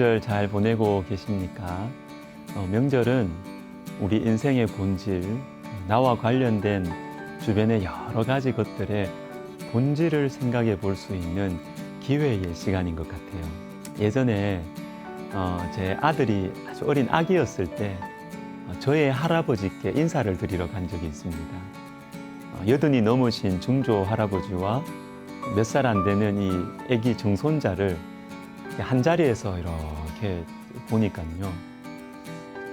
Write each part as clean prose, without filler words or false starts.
명절 잘 보내고 계십니까? 명절은 우리 인생의 본질, 나와 관련된 주변의 여러 가지 것들의 본질을 생각해 볼 수 있는 기회의 시간인 것 같아요. 예전에 제 아들이 아주 어린 아기였을 때 저의 할아버지께 인사를 드리러 간 적이 있습니다. 80이 넘으신 중조 할아버지와 몇 살 안 되는 이 아기 정손자를 한 자리에서 이렇게 보니까요,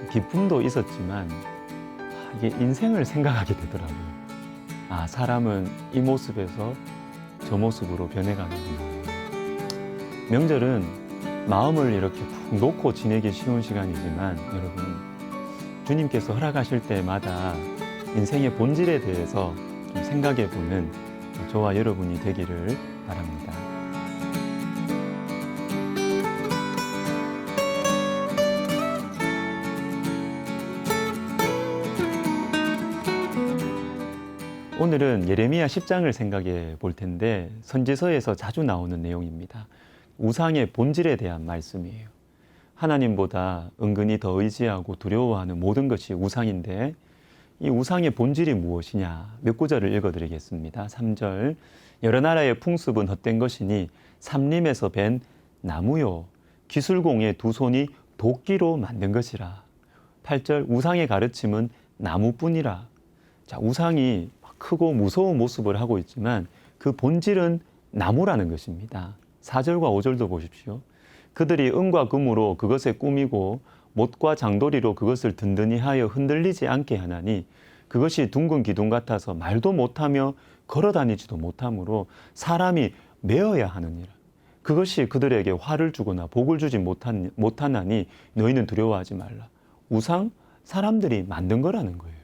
기쁨도 있었지만 이게 인생을 생각하게 되더라고요. 사람은 이 모습에서 저 모습으로 변해가는구나. 명절은 마음을 이렇게 푹 놓고 지내기 쉬운 시간이지만, 여러분, 주님께서 허락하실 때마다 인생의 본질에 대해서 좀 생각해 보는 저와 여러분이 되기를 바랍니다. 오늘은 예레미야 10장을 생각해 볼 텐데, 선지서에서 자주 나오는 내용입니다. 우상의 본질에 대한 말씀이에요. 하나님보다 은근히 더 의지하고 두려워하는 모든 것이 우상인데, 이 우상의 본질이 무엇이냐? 몇 구절을 읽어드리겠습니다. 3절, 여러 나라의 풍습은 헛된 것이니 삼림에서 벤 나무요, 기술공의 두 손이 도끼로 만든 것이라. 8절, 우상의 가르침은 나무뿐이라. 자, 우상이 크고 무서운 모습을 하고 있지만 그 본질은 나무라는 것입니다. 4절과 5절도 보십시오. 그들이 은과 금으로 그것에 꾸미고 못과 장도리로 그것을 든든히 하여 흔들리지 않게 하나니 그것이 둥근 기둥 같아서 말도 못하며 걸어다니지도 못하므로 사람이 메어야 하느니라. 그것이 그들에게 화를 주거나 복을 주지 못하나니 너희는 두려워하지 말라. 우상? 사람들이 만든 거라는 거예요.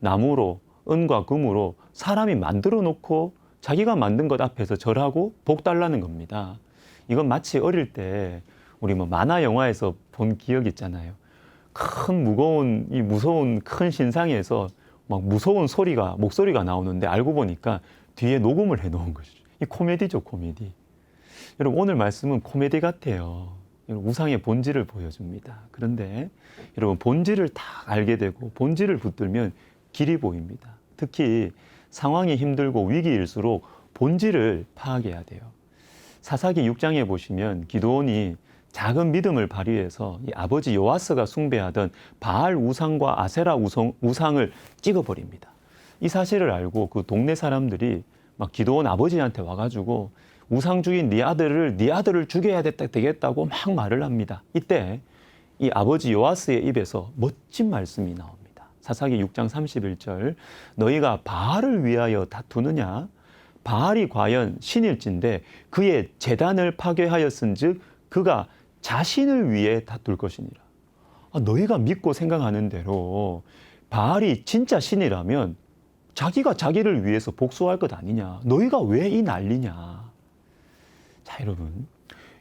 나무로, 은과 금으로 사람이 만들어 놓고 자기가 만든 것 앞에서 절하고 복 달라는 겁니다. 이건 마치 어릴 때 우리 만화 영화에서 본 기억 있잖아요. 큰 무서운 큰 신상에서 막 무서운 목소리가 나오는데 알고 보니까 뒤에 녹음을 해 놓은 것이죠. 이 코미디죠, 코미디. 여러분, 오늘 말씀은 코미디 같아요. 우상의 본질을 보여줍니다. 그런데 여러분, 본질을 다 알게 되고 본질을 붙들면 길이 보입니다. 특히 상황이 힘들고 위기일수록 본질을 파악해야 돼요. 사사기 6장에 보시면 기드온이 작은 믿음을 발휘해서 이 아버지 요아스가 숭배하던 바알 우상과 아세라 우상을 찍어버립니다. 이 사실을 알고 그 동네 사람들이 막 기드온 아버지한테 와가지고 우상 죽인 네 아들을 죽여야 되겠다고 막 말을 합니다. 이때 이 아버지 요아스의 입에서 멋진 말씀이 나옵니다. 사사기 6장 31절, 너희가 바알을 위하여 다투느냐? 바알이 과연 신일진데 그의 제단을 파괴하였은즉 그가 자신을 위해 다툴 것이니라. 너희가 믿고 생각하는 대로 바알이 진짜 신이라면 자기가 자기를 위해서 복수할 것 아니냐? 너희가 왜 이 난리냐? 자, 여러분,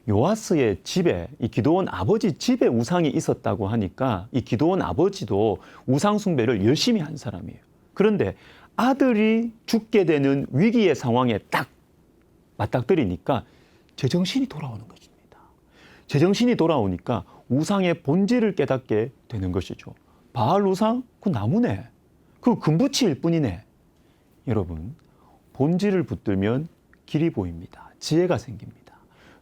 요아스의 집에, 이 기드온 아버지 집에 우상이 있었다고 하니까 이 기드온 아버지도 우상 숭배를 열심히 한 사람이에요. 그런데 아들이 죽게 되는 위기의 상황에 딱 맞닥뜨리니까 제정신이 돌아오는 것입니다. 제정신이 돌아오니까 우상의 본질을 깨닫게 되는 것이죠. 바알 우상? 그 나무네. 그 금붙이일 뿐이네. 여러분, 본질을 붙들면 길이 보입니다. 지혜가 생깁니다.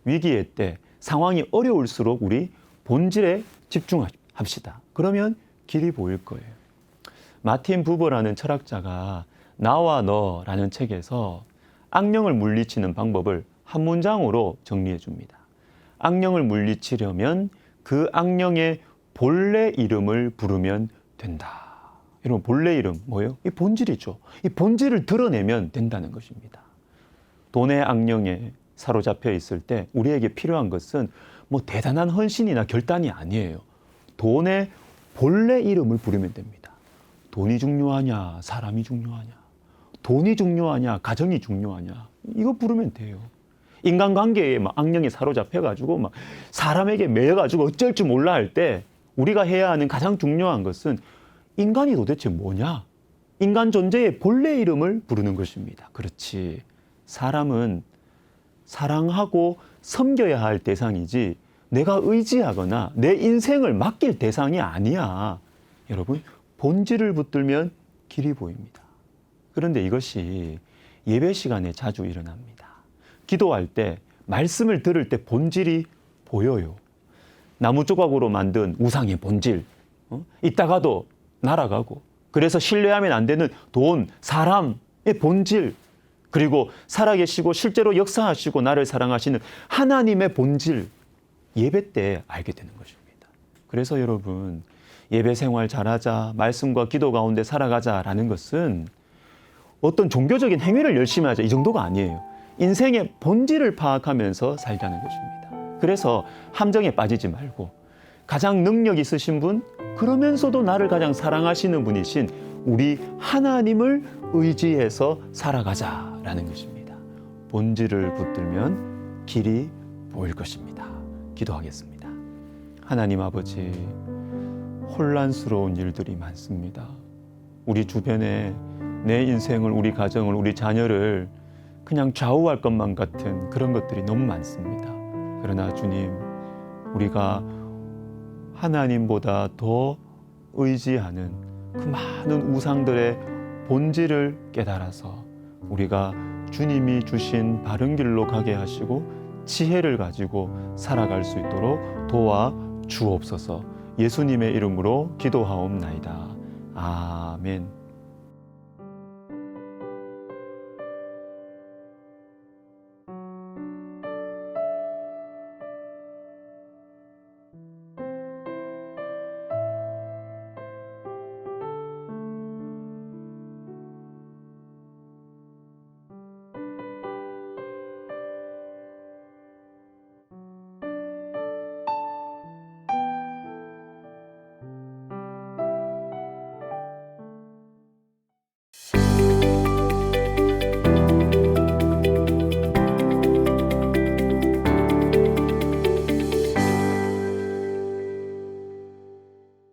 위기의 때, 상황이 어려울수록 우리 본질에 집중합시다. 그러면 길이 보일 거예요. 마틴 부버라는 철학자가 나와 너라는 책에서 악령을 물리치는 방법을 한 문장으로 정리해 줍니다. 악령을 물리치려면 그 악령의 본래 이름을 부르면 된다. 여러분, 본래 이름 뭐예요? 이 본질이죠. 이 본질을 드러내면 된다는 것입니다. 돈의 악령에 사로잡혀 있을 때 우리에게 필요한 것은 대단한 헌신이나 결단이 아니에요. 돈의 본래 이름을 부르면 됩니다. 돈이 중요하냐, 사람이 중요하냐, 돈이 중요하냐, 가정이 중요하냐, 이거 부르면 돼요. 인간관계에 악령이 사로잡혀가지고 사람에게 매여가지고 어쩔 줄 몰라 할 때 우리가 해야 하는 가장 중요한 것은 인간이 도대체 뭐냐? 인간 존재의 본래 이름을 부르는 것입니다. 그렇지. 사람은 사랑하고 섬겨야 할 대상이지 내가 의지하거나 내 인생을 맡길 대상이 아니야. 여러분, 본질을 붙들면 길이 보입니다. 그런데 이것이 예배 시간에 자주 일어납니다. 기도할 때, 말씀을 들을 때 본질이 보여요. 나무 조각으로 만든 우상의 본질, 이따가도 날아가고, 그래서 신뢰하면 안 되는 돈, 사람의 본질, 그리고 살아계시고 실제로 역사하시고 나를 사랑하시는 하나님의 본질, 예배 때 알게 되는 것입니다. 그래서 여러분, 예배 생활 잘하자, 말씀과 기도 가운데 살아가자라는 것은 어떤 종교적인 행위를 열심히 하자, 이 정도가 아니에요. 인생의 본질을 파악하면서 살자는 것입니다. 그래서 함정에 빠지지 말고, 가장 능력 있으신 분, 그러면서도 나를 가장 사랑하시는 분이신 우리 하나님을 의지해서 살아가자라는 것입니다. 본질을 붙들면 길이 보일 것입니다. 기도하겠습니다. 하나님 아버지, 혼란스러운 일들이 많습니다. 우리 주변에 내 인생을, 우리 가정을, 우리 자녀를 그냥 좌우할 것만 같은 그런 것들이 너무 많습니다. 그러나 주님, 우리가 하나님보다 더 의지하는 그 많은 우상들의 본질을 깨달아서 우리가 주님이 주신 바른 길로 가게 하시고 지혜를 가지고 살아갈 수 있도록 도와 주옵소서. 예수님의 이름으로 기도하옵나이다. 아멘.